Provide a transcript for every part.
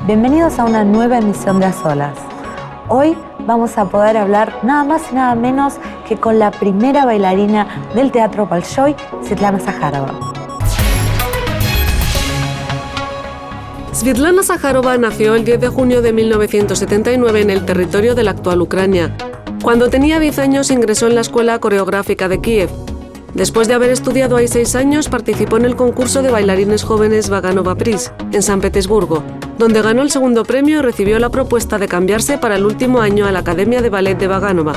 Bienvenidos a una nueva emisión de A Solas. Hoy vamos a poder hablar nada más y nada menos que con la primera bailarina del Teatro Bolshoi, Svetlana Zakharova. Svetlana Zakharova nació el 10 de junio de 1979 en el territorio de la actual Ucrania. Cuando tenía 10 años ingresó en la Escuela Coreográfica de Kiev. Después de haber estudiado ahí 6 años, participó en el concurso de bailarines jóvenes Vaganova Prize, en San Petersburgo, donde ganó el segundo premio y recibió la propuesta de cambiarse para el último año a la Academia de Ballet de Vaganova.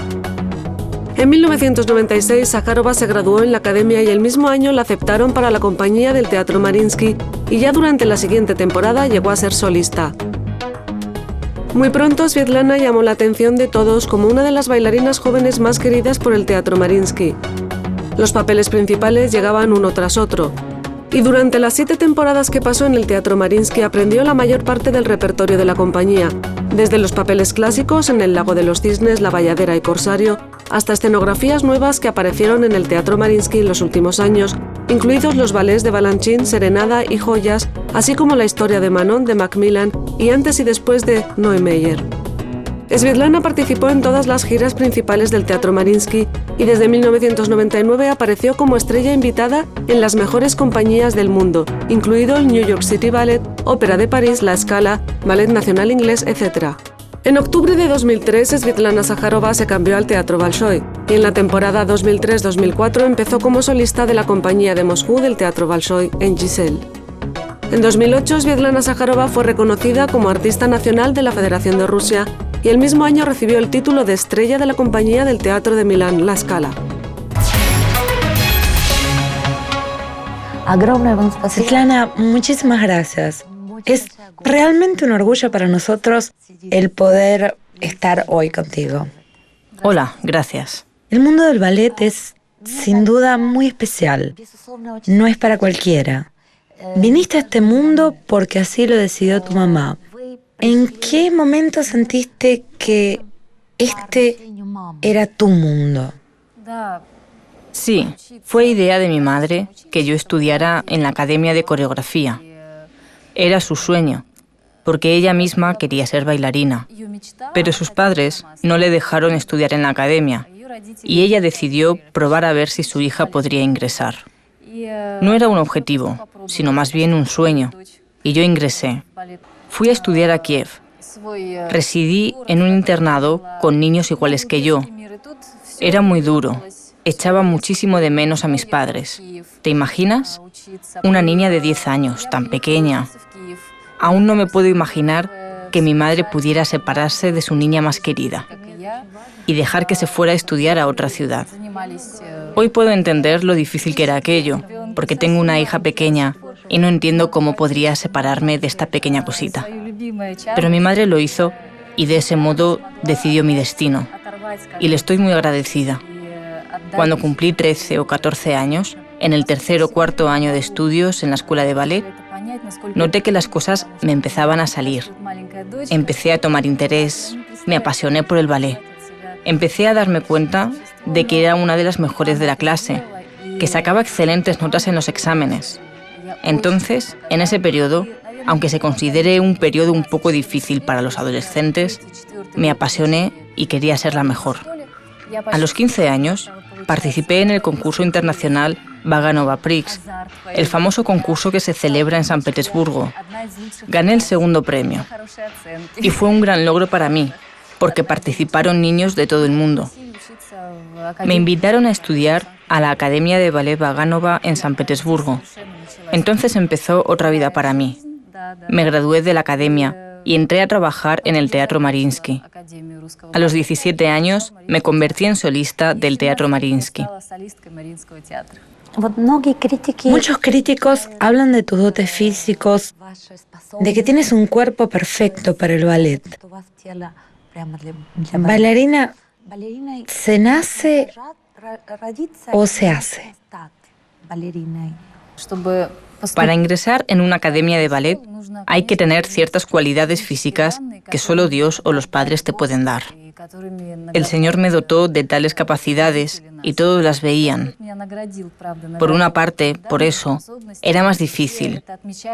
En 1996, Zakharova se graduó en la academia y el mismo año la aceptaron para la compañía del Teatro Mariinsky y ya durante la siguiente temporada llegó a ser solista. Muy pronto, Svetlana llamó la atención de todos como una de las bailarinas jóvenes más queridas por el Teatro Mariinsky. Los papeles principales llegaban uno tras otro. Y durante las 7 temporadas que pasó en el Teatro Mariinsky aprendió la mayor parte del repertorio de la compañía, desde los papeles clásicos en El lago de los cisnes, La bayadera y Corsario, hasta escenografías nuevas que aparecieron en el Teatro Mariinsky en los últimos años, incluidos los ballets de Balanchine, Serenada y Joyas, así como la historia de Manon de Macmillan y antes y después de Neumayer. Svetlana participó en todas las giras principales del Teatro Mariinsky y desde 1999 apareció como estrella invitada en las mejores compañías del mundo, incluido el New York City Ballet, Ópera de París, La Scala, Ballet Nacional Inglés, etc. En octubre de 2003, Svetlana Zakharova se cambió al Teatro Bolshoi y en la temporada 2003-2004 empezó como solista de la compañía de Moscú del Teatro Bolshoi en Giselle. En 2008, Svetlana Zakharova fue reconocida como artista nacional de la Federación de Rusia y el mismo año recibió el título de estrella de la compañía del Teatro de Milán, La Scala. Svetlana, muchísimas gracias. Es realmente un orgullo para nosotros el poder estar hoy contigo. Hola, gracias. El mundo del ballet es, sin duda, muy especial. No es para cualquiera. Viniste a este mundo porque así lo decidió tu mamá. ¿En qué momento sentiste que este era tu mundo? Sí, fue idea de mi madre que yo estudiara en la Academia de Coreografía. Era su sueño, porque ella misma quería ser bailarina. Pero sus padres no le dejaron estudiar en la academia y ella decidió probar a ver si su hija podría ingresar. No era un objetivo, sino más bien un sueño, y yo ingresé. Fui a estudiar a Kiev. Residí en un internado con niños iguales que yo. Era muy duro. Echaba muchísimo de menos a mis padres. ¿Te imaginas? Una niña de 10 años, tan pequeña. Aún no me puedo imaginar que mi madre pudiera separarse de su niña más querida y dejar que se fuera a estudiar a otra ciudad. Hoy puedo entender lo difícil que era aquello, porque tengo una hija pequeña y no entiendo cómo podría separarme de esta pequeña cosita. Pero mi madre lo hizo y de ese modo decidió mi destino. Y le estoy muy agradecida. Cuando cumplí 13 o 14 años, en el tercer o cuarto año de estudios en la escuela de ballet, noté que las cosas me empezaban a salir. Empecé a tomar interés, me apasioné por el ballet. Empecé a darme cuenta de que era una de las mejores de la clase, que sacaba excelentes notas en los exámenes. Entonces, en ese periodo, aunque se considere un periodo un poco difícil para los adolescentes, me apasioné y quería ser la mejor. A los 15 años, participé en el concurso internacional Vaganova Prize, el famoso concurso que se celebra en San Petersburgo. Gané el segundo premio y fue un gran logro para mí, porque participaron niños de todo el mundo. Me invitaron a estudiar a la Academia de Ballet Vaganova en San Petersburgo. Entonces empezó otra vida para mí. Me gradué de la academia y entré a trabajar en el Teatro Mariinsky. A los 17 años me convertí en solista del Teatro Mariinsky. Muchos críticos hablan de tus dotes físicos, de que tienes un cuerpo perfecto para el ballet. ¿Bailarina se nace o se hace? Para ingresar en una academia de ballet hay que tener ciertas cualidades físicas que solo Dios o los padres te pueden dar. El Señor me dotó de tales capacidades y todos las veían. Por una parte, por eso, era más difícil.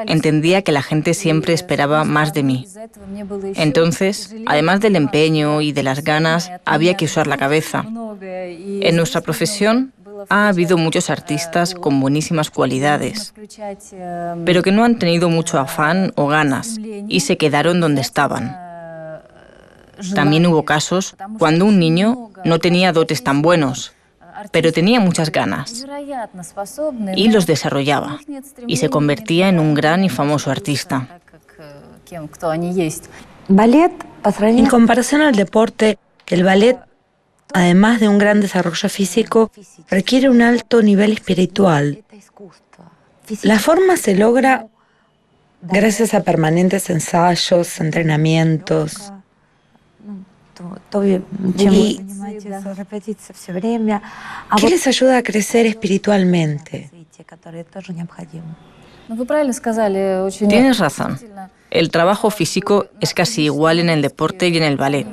Entendía que la gente siempre esperaba más de mí. Entonces, además del empeño y de las ganas, había que usar la cabeza. En nuestra profesión ha habido muchos artistas con buenísimas cualidades, pero que no han tenido mucho afán o ganas y se quedaron donde estaban. También hubo casos cuando un niño no tenía dotes tan buenos, pero tenía muchas ganas y los desarrollaba y se convertía en un gran y famoso artista. En comparación al deporte, el ballet, además de un gran desarrollo físico, requiere un alto nivel espiritual. La forma se logra gracias a permanentes ensayos, entrenamientos. ¿Y qué les ayuda a crecer espiritualmente? Tienes razón. El trabajo físico es casi igual en el deporte y en el ballet.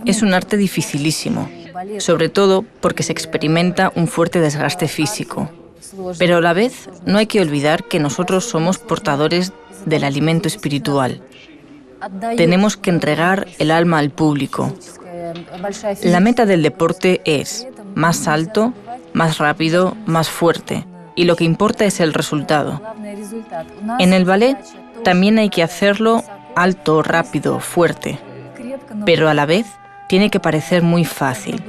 Es un arte dificilísimo, sobre todo porque se experimenta un fuerte desgaste físico. Pero a la vez no hay que olvidar que nosotros somos portadores del alimento espiritual. Tenemos que entregar el alma al público. La meta del deporte es más alto, más rápido, más fuerte, y lo que importa es el resultado. En el ballet también hay que hacerlo alto, rápido, fuerte, pero a la vez tiene que parecer muy fácil,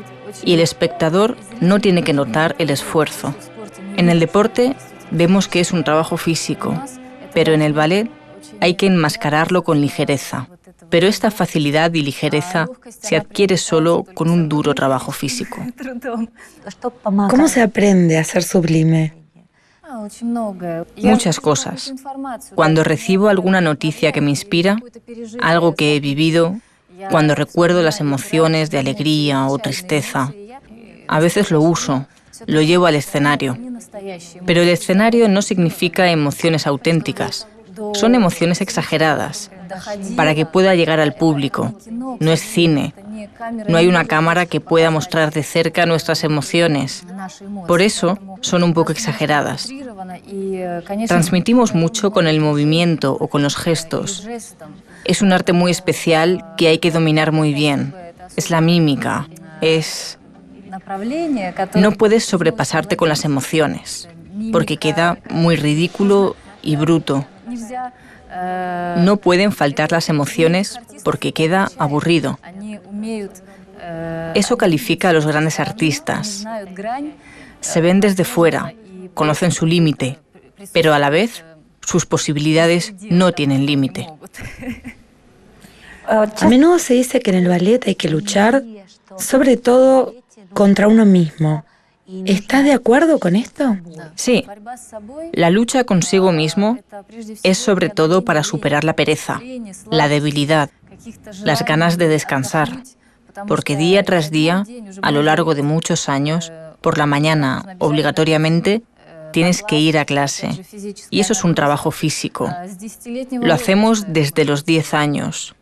y el espectador no tiene que notar el esfuerzo. En el deporte vemos que es un trabajo físico, pero en el ballet hay que enmascararlo con ligereza. Pero esta facilidad y ligereza se adquiere solo con un duro trabajo físico. ¿Cómo se aprende a ser sublime? Muchas cosas. Cuando recibo alguna noticia que me inspira, algo que he vivido, cuando recuerdo las emociones de alegría o tristeza, a veces lo uso, lo llevo al escenario. Pero el escenario no significa emociones auténticas. Son emociones exageradas, para que pueda llegar al público. No es cine. No hay una cámara que pueda mostrar de cerca nuestras emociones. Por eso son un poco exageradas. Transmitimos mucho con el movimiento o con los gestos. Es un arte muy especial que hay que dominar muy bien. Es la mímica. No puedes sobrepasarte con las emociones, porque queda muy ridículo y bruto. No pueden faltar las emociones porque queda aburrido. Eso califica a los grandes artistas. Se ven desde fuera, conocen su límite, pero a la vez sus posibilidades no tienen límite. A menudo se dice que en el ballet hay que luchar, sobre todo contra uno mismo. ¿Estás de acuerdo con esto? Sí, la lucha consigo mismo es sobre todo para superar la pereza, la debilidad, las ganas de descansar, porque día tras día, a lo largo de muchos años, por la mañana, obligatoriamente, tienes que ir a clase. Y eso es un trabajo físico. Lo hacemos desde los 10 años.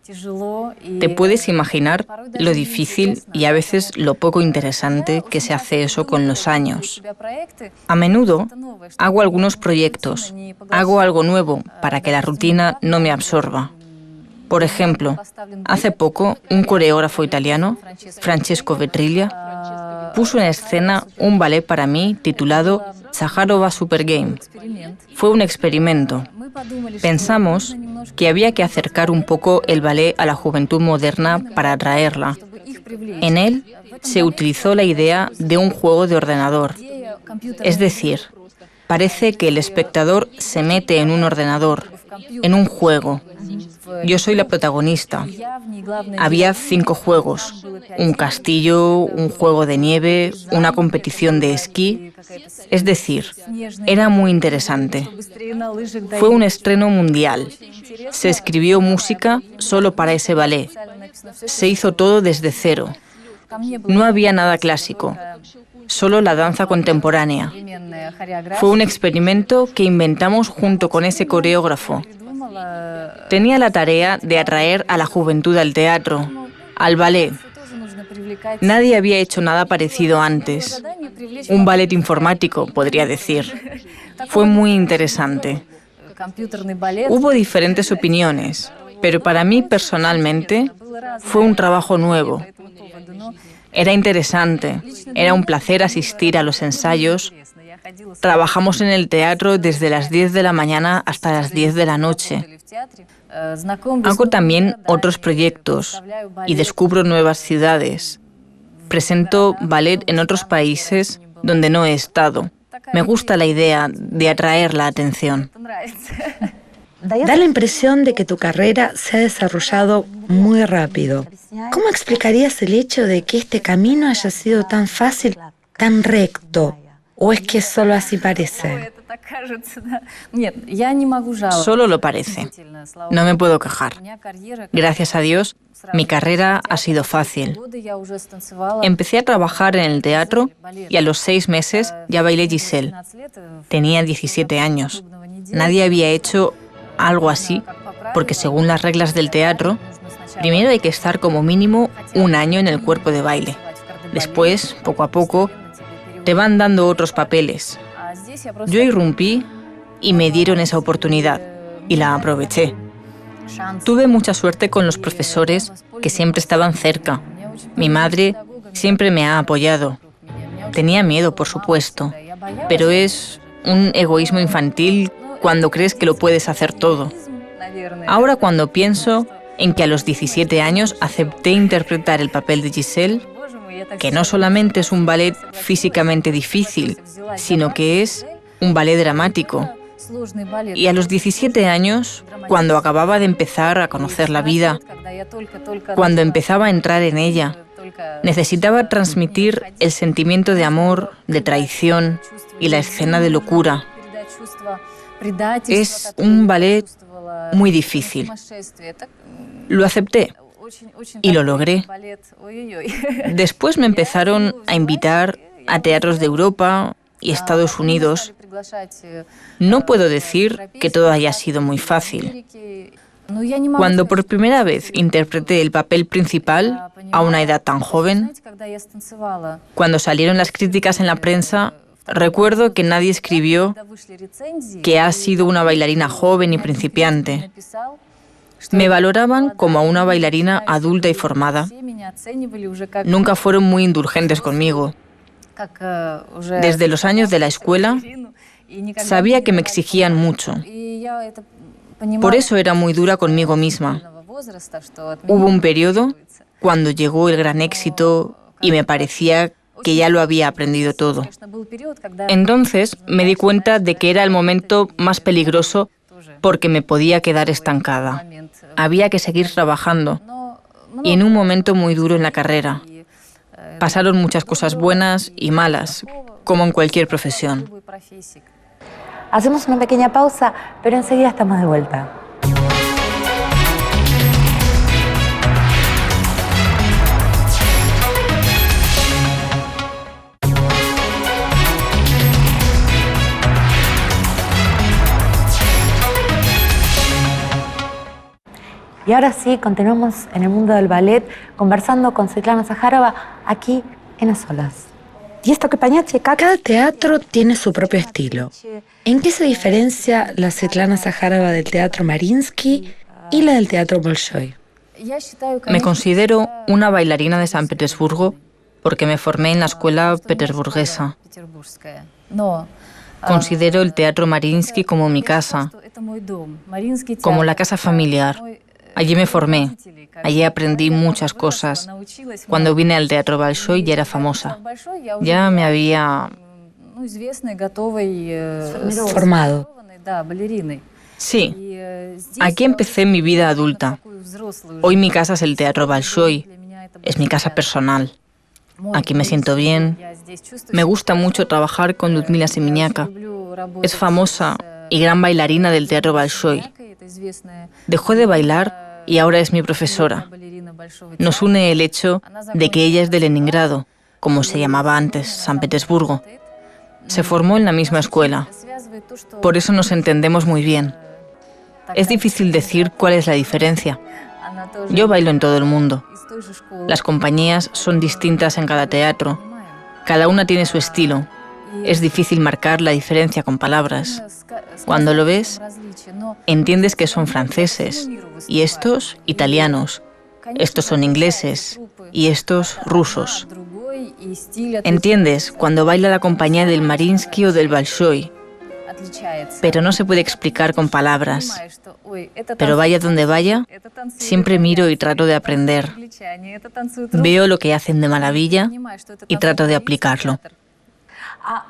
¿Te puedes imaginar lo difícil y a veces lo poco interesante que se hace eso con los años? A menudo hago algunos proyectos, hago algo nuevo para que la rutina no me absorba. Por ejemplo, hace poco un coreógrafo italiano, Francesco Vetriglia, puso en escena un ballet para mí titulado Sakharova Super Game. Fue un experimento. Pensamos que había que acercar un poco el ballet a la juventud moderna para atraerla. En él se utilizó la idea de un juego de ordenador. Es decir, parece que el espectador se mete en un ordenador, en un juego. Yo soy la protagonista. Había 5 juegos: un castillo, un juego de nieve, una competición de esquí. Es decir, era muy interesante. Fue un estreno mundial. Se escribió música solo para ese ballet. Se hizo todo desde cero. No había nada clásico, solo la danza contemporánea. Fue un experimento que inventamos junto con ese coreógrafo. Tenía la tarea de atraer a la juventud al teatro, al ballet, Nadie había hecho nada parecido antes. Un ballet informático, podría decir. Fue muy interesante. Hubo diferentes opiniones, pero para mí personalmente fue un trabajo nuevo. Era interesante, era un placer asistir a los ensayos. Trabajamos en el teatro desde las 10 de la mañana hasta las 10 de la noche. Hago también otros proyectos y descubro nuevas ciudades. Presento ballet en otros países donde no he estado. Me gusta la idea de atraer la atención. Da la impresión de que tu carrera se ha desarrollado muy rápido. ¿Cómo explicarías el hecho de que este camino haya sido tan fácil, tan recto? ¿O es que solo así parece? Solo lo parece. No me puedo quejar. Gracias a Dios, mi carrera ha sido fácil. Empecé a trabajar en el teatro y a los 6 meses ya bailé Giselle. Tenía 17 años. Nadie había hecho algo así porque según las reglas del teatro, primero hay que estar como mínimo 1 año en el cuerpo de baile. Después, poco a poco, te van dando otros papeles. Yo irrumpí y me dieron esa oportunidad y la aproveché. Tuve mucha suerte con los profesores que siempre estaban cerca. Mi madre siempre me ha apoyado. Tenía miedo, por supuesto, pero es un egoísmo infantil cuando crees que lo puedes hacer todo. Ahora cuando pienso en que a los 17 años acepté interpretar el papel de Giselle, que no solamente es un ballet físicamente difícil, sino que es un ballet dramático. Y a los 17 años, cuando acababa de empezar a conocer la vida, cuando empezaba a entrar en ella, necesitaba transmitir el sentimiento de amor, de traición y la escena de locura. Es un ballet muy difícil. Lo acepté. Y lo logré. Después me empezaron a invitar a teatros de Europa y Estados Unidos. No puedo decir que todo haya sido muy fácil. Cuando por primera vez interpreté el papel principal a una edad tan joven, cuando salieron las críticas en la prensa, recuerdo que nadie escribió que ha sido una bailarina joven y principiante. Me valoraban como a una bailarina adulta y formada. Nunca fueron muy indulgentes conmigo. Desde los años de la escuela, sabía que me exigían mucho. Por eso era muy dura conmigo misma. Hubo un periodo cuando llegó el gran éxito y me parecía que ya lo había aprendido todo. Entonces me di cuenta de que era el momento más peligroso porque me podía quedar estancada. Había que seguir trabajando y en un momento muy duro en la carrera. Pasaron muchas cosas buenas y malas, como en cualquier profesión. Hacemos una pequeña pausa, pero enseguida estamos de vuelta. Y ahora sí, continuamos en el mundo del ballet, conversando con Svetlana Zakharova aquí en A Solas. Y esto que pañache, cada teatro tiene su propio estilo. ¿En qué se diferencia la Svetlana Zakharova del Teatro Mariinsky y la del Teatro Bolshoi? Me considero una bailarina de San Petersburgo porque me formé en la escuela petersburguesa. Considero el Teatro Mariinsky como mi casa, como la casa familiar. Allí me formé, allí aprendí muchas cosas. Cuando vine al Teatro Bolshoi ya era famosa. Ya me había formado. Sí, aquí empecé mi vida adulta. Hoy mi casa es el Teatro Bolshoi, es mi casa personal. Aquí me siento bien. Me gusta mucho trabajar con Ludmila Semeniaka. Es famosa y gran bailarina del Teatro Bolshoi. Dejó de bailar y ahora es mi profesora. Nos une el hecho de que ella es de Leningrado, como se llamaba antes, San Petersburgo. Se formó en la misma escuela. Por eso nos entendemos muy bien. Es difícil decir cuál es la diferencia. Yo bailo en todo el mundo. Las compañías son distintas en cada teatro. Cada una tiene su estilo. Es difícil marcar la diferencia con palabras. Cuando lo ves, entiendes que son franceses, y estos italianos, estos son ingleses, y estos rusos. Entiendes cuando baila la compañía del Mariinsky o del Bolshoi, pero no se puede explicar con palabras. Pero vaya donde vaya, siempre miro y trato de aprender. Veo lo que hacen de maravilla y trato de aplicarlo.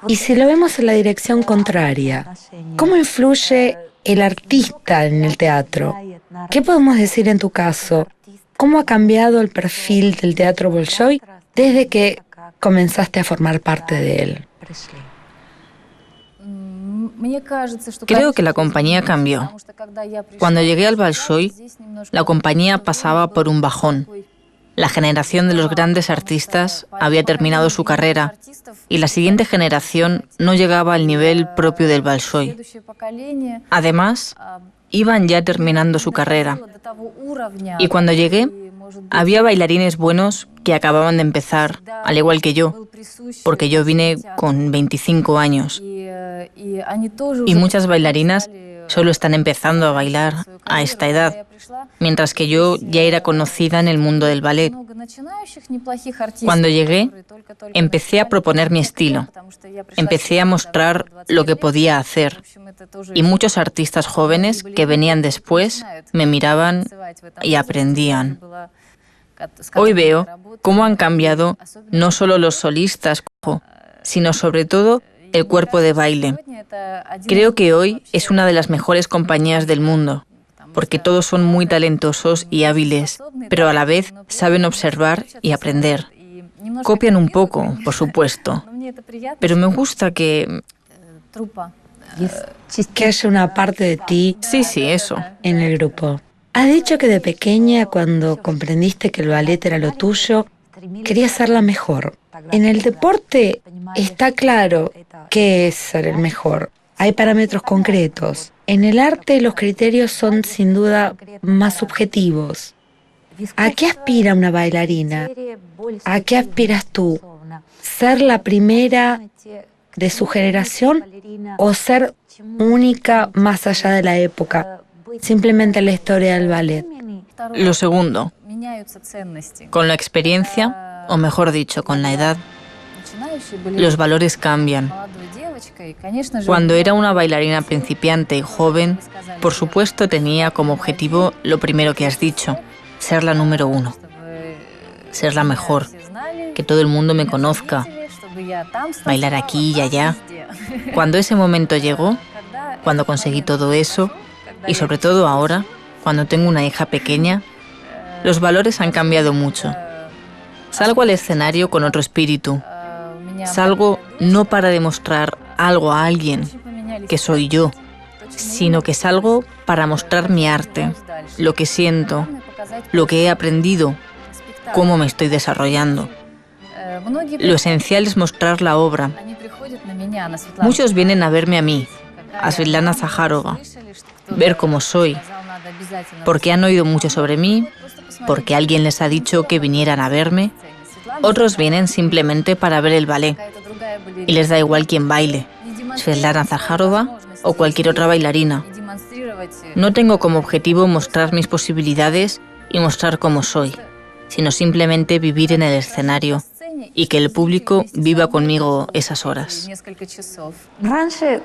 Y si lo vemos en la dirección contraria, ¿cómo influye el artista en el teatro? ¿Qué podemos decir en tu caso? ¿Cómo ha cambiado el perfil del teatro Bolshoi desde que comenzaste a formar parte de él? Creo que la compañía cambió. Cuando llegué al Bolshoi, la compañía pasaba por un bajón. La generación de los grandes artistas había terminado su carrera y la siguiente generación no llegaba al nivel propio del Bolshoi. Además, iban ya terminando su carrera. Y cuando llegué, había bailarines buenos que acababan de empezar, al igual que yo, porque yo vine con 25 años. Y muchas bailarinas solo están empezando a bailar a esta edad, mientras que yo ya era conocida en el mundo del ballet. Cuando llegué, empecé a proponer mi estilo, empecé a mostrar lo que podía hacer, y muchos artistas jóvenes que venían después me miraban y aprendían. Hoy veo cómo han cambiado no solo los solistas, sino sobre todo el cuerpo de baile. Creo que hoy es una de las mejores compañías del mundo, porque todos son muy talentosos y hábiles, pero a la vez saben observar y aprender. Copian un poco, por supuesto, pero me gusta que haya una parte de ti sí, eso. en el grupo. Has dicho que de pequeña, cuando comprendiste que el ballet era lo tuyo, querías ser la mejor. En el deporte está claro qué es ser el mejor. Hay parámetros concretos. En el arte los criterios son sin duda más subjetivos. ¿A qué aspira una bailarina? ¿A qué aspiras tú? ¿Ser la primera de su generación o ser única más allá de la época? Simplemente la historia del ballet. Lo segundo. Con la experiencia, o mejor dicho, con la edad, los valores cambian. Cuando era una bailarina principiante y joven, por supuesto tenía como objetivo lo primero que has dicho, ser la número uno, ser la mejor, que todo el mundo me conozca, bailar aquí y allá. Cuando ese momento llegó, cuando conseguí todo eso, y sobre todo ahora, cuando tengo una hija pequeña, los valores han cambiado mucho. Salgo al escenario con otro espíritu. Salgo no para demostrar algo a alguien, que soy yo, sino que salgo para mostrar mi arte, lo que siento, lo que he aprendido, cómo me estoy desarrollando. Lo esencial es mostrar la obra. Muchos vienen a verme a mí, a Svetlana Zakharova, ver cómo soy, porque han oído mucho sobre mí, porque alguien les ha dicho que vinieran a verme. Otros vienen simplemente para ver el ballet, y les da igual quién baile, Svetlana Zakharova o cualquier otra bailarina. No tengo como objetivo mostrar mis posibilidades y mostrar cómo soy, sino simplemente vivir en el escenario y que el público viva conmigo esas horas.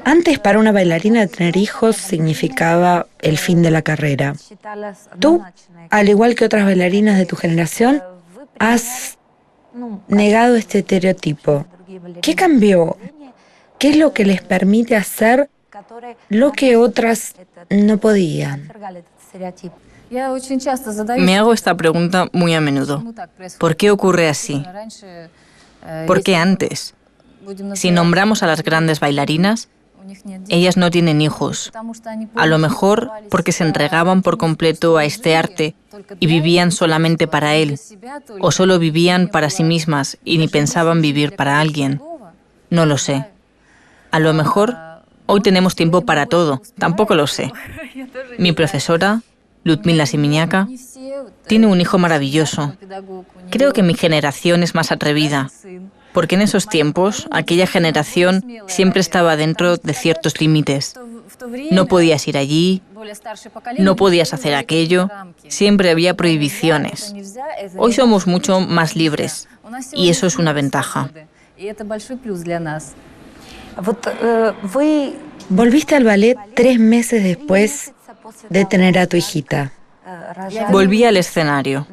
Antes, para una bailarina, tener hijos significaba el fin de la carrera. Tú, al igual que otras bailarinas de tu generación, has negado este estereotipo. ¿Qué cambió? ¿Qué es lo que les permite hacer lo que otras no podían? Me hago esta pregunta muy a menudo. ¿Por qué ocurre así? ¿Por qué antes? Si nombramos a las grandes bailarinas, ellas no tienen hijos. A lo mejor porque se entregaban por completo a este arte y vivían solamente para él, o solo vivían para sí mismas y ni pensaban vivir para alguien. No lo sé. A lo mejor hoy tenemos tiempo para todo, tampoco lo sé. Mi profesora, Ludmila Simiñaka, Tiene un hijo maravilloso. Creo que mi generación es más atrevida, porque en esos tiempos aquella generación siempre estaba dentro de ciertos límites. No podías ir allí, no podías hacer aquello, siempre había prohibiciones. Hoy somos mucho más libres y eso es una ventaja. Volviste al ballet 3 meses después de tener a tu hijita. Volví al escenario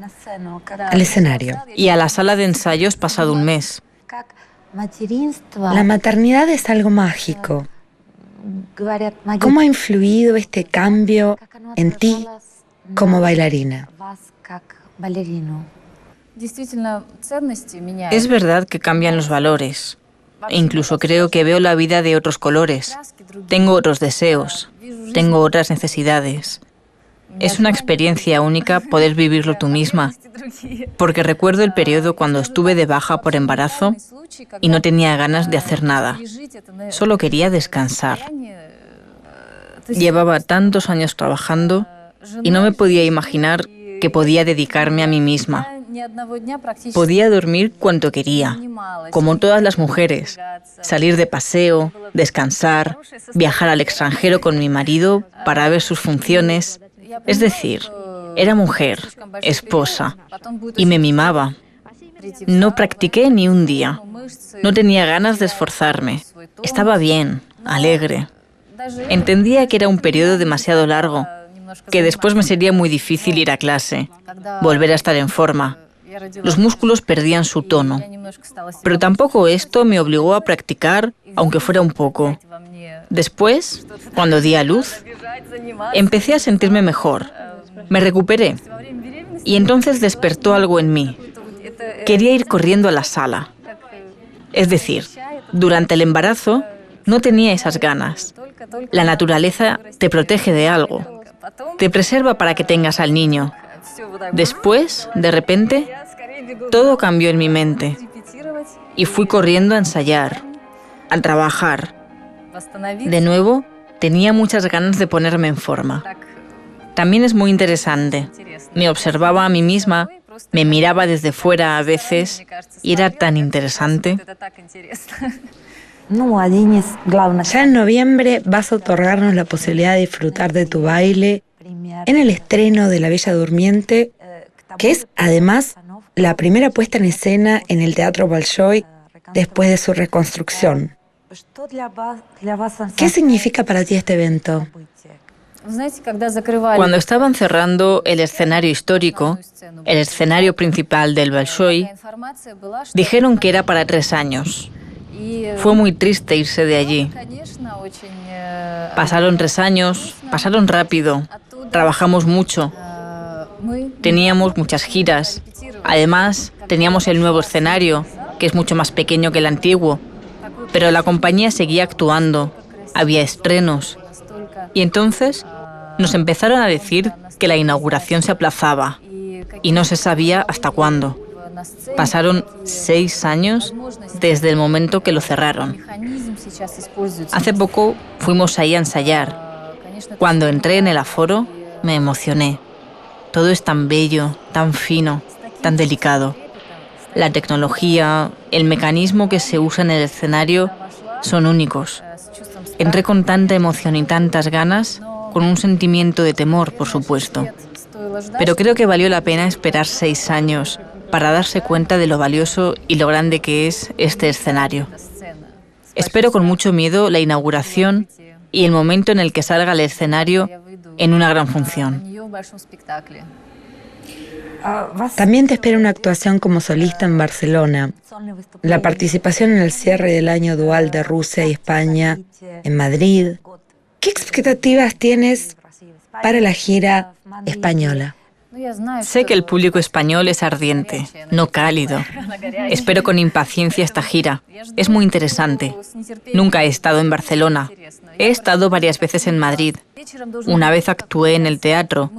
Al escenario. y a la sala de ensayos pasado un mes. La maternidad es algo mágico. ¿Cómo ha influido este cambio en ti como bailarina? Es verdad que cambian los valores. E incluso creo que veo la vida de otros colores. Tengo otros deseos, tengo otras necesidades. Es una experiencia única poder vivirlo tú misma, porque recuerdo el periodo cuando estuve de baja por embarazo y no tenía ganas de hacer nada. Solo quería descansar. Llevaba tantos años trabajando y no me podía imaginar que podía dedicarme a mí misma. Podía dormir cuanto quería, como todas las mujeres, salir de paseo, descansar, viajar al extranjero con mi marido para ver sus funciones. Es decir, era mujer, esposa, y me mimaba. No practiqué ni un día. No tenía ganas de esforzarme. Estaba bien, alegre. Entendía que era un periodo demasiado largo, que después me sería muy difícil ir a clase, volver a estar en forma. Los músculos perdían su tono. Pero tampoco esto me obligó a practicar, aunque fuera un poco. Después, cuando di a luz, empecé a sentirme mejor. Me recuperé. Y entonces despertó algo en mí. Quería ir corriendo a la sala. Es decir, durante el embarazo no tenía esas ganas. La naturaleza te protege de algo. Te preserva para que tengas al niño. Después, de repente, todo cambió en mi mente. Y fui corriendo a ensayar, a trabajar. De nuevo, tenía muchas ganas de ponerme en forma. También es muy interesante. Me observaba a mí misma, me miraba desde fuera a veces y era tan interesante. Ya en noviembre vas a otorgarnos la posibilidad de disfrutar de tu baile en el estreno de La Bella Durmiente, que es además la primera puesta en escena en el Teatro Bolshoi después de su reconstrucción. ¿Qué significa para ti este evento? Cuando estaban cerrando el escenario histórico, el escenario principal del Bolshoi, dijeron que era para 3 años. Fue muy triste irse de allí. Pasaron 3 años, pasaron rápido, trabajamos mucho, teníamos muchas giras. Además, teníamos el nuevo escenario, que es mucho más pequeño que el antiguo, pero la compañía seguía actuando, había estrenos. Y entonces nos empezaron a decir que la inauguración se aplazaba y no se sabía hasta cuándo. Pasaron 6 años desde el momento que lo cerraron. Hace poco fuimos ahí a ensayar. Cuando entré en el aforo, me emocioné. Todo es tan bello, tan fino, tan delicado. La tecnología, el mecanismo que se usa en el escenario son únicos. Entré con tanta emoción y tantas ganas, con un sentimiento de temor, por supuesto. Pero creo que valió la pena esperar 6 años para darse cuenta de lo valioso y lo grande que es este escenario. Espero con mucho miedo la inauguración y el momento en el que salga al escenario en una gran función. También te espera una actuación como solista en Barcelona, la participación en el cierre del año dual de Rusia y España en Madrid. ¿Qué expectativas tienes para la gira española? Sé que el público español es ardiente, no cálido. Espero con impaciencia esta gira. Es muy interesante. Nunca he estado en Barcelona. He estado varias veces en Madrid. Una vez actué en el teatro,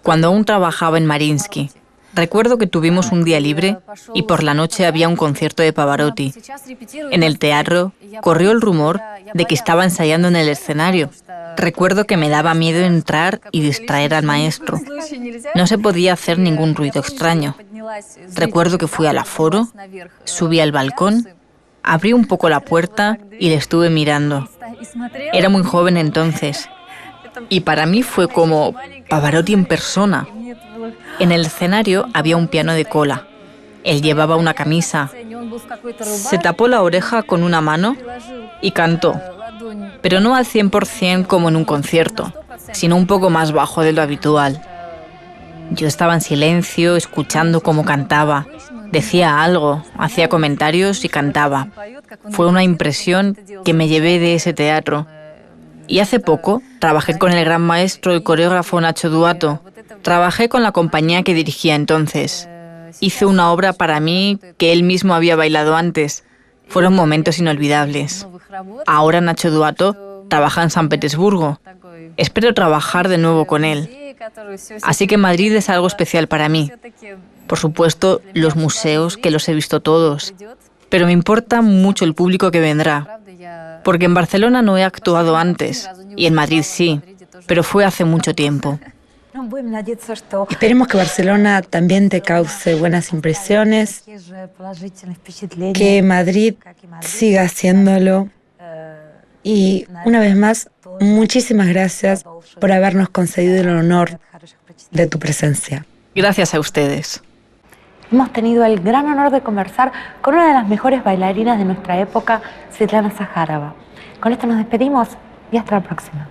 cuando aún trabajaba en Mariinsky. Recuerdo que tuvimos un día libre y por la noche había un concierto de Pavarotti. En el teatro corrió el rumor de que estaba ensayando en el escenario. Recuerdo que me daba miedo entrar y distraer al maestro. No se podía hacer ningún ruido extraño. Recuerdo que fui al aforo, subí al balcón, abrí un poco la puerta y le estuve mirando. Era muy joven entonces. Y para mí fue como Pavarotti en persona. En el escenario había un piano de cola. Él llevaba una camisa. Se tapó la oreja con una mano y cantó. Pero no al 100% como en un concierto, sino un poco más bajo de lo habitual. Yo estaba en silencio, escuchando cómo cantaba. Decía algo, hacía comentarios y cantaba. Fue una impresión que me llevé de ese teatro. Y hace poco trabajé con el gran maestro y coreógrafo Nacho Duato. Trabajé con la compañía que dirigía entonces. Hice una obra para mí que él mismo había bailado antes. Fueron momentos inolvidables. Ahora Nacho Duato trabaja en San Petersburgo. Espero trabajar de nuevo con él. Así que Madrid es algo especial para mí. Por supuesto, los museos, que los he visto todos. Pero me importa mucho el público que vendrá. Porque en Barcelona no he actuado antes, y en Madrid sí, pero fue hace mucho tiempo. Esperemos que Barcelona también te cause buenas impresiones, que Madrid siga haciéndolo. Y una vez más, muchísimas gracias por habernos concedido el honor de tu presencia. Gracias a ustedes. Hemos tenido el gran honor de conversar con una de las mejores bailarinas de nuestra época, Svetlana Zakharova. Con esto nos despedimos y hasta la próxima.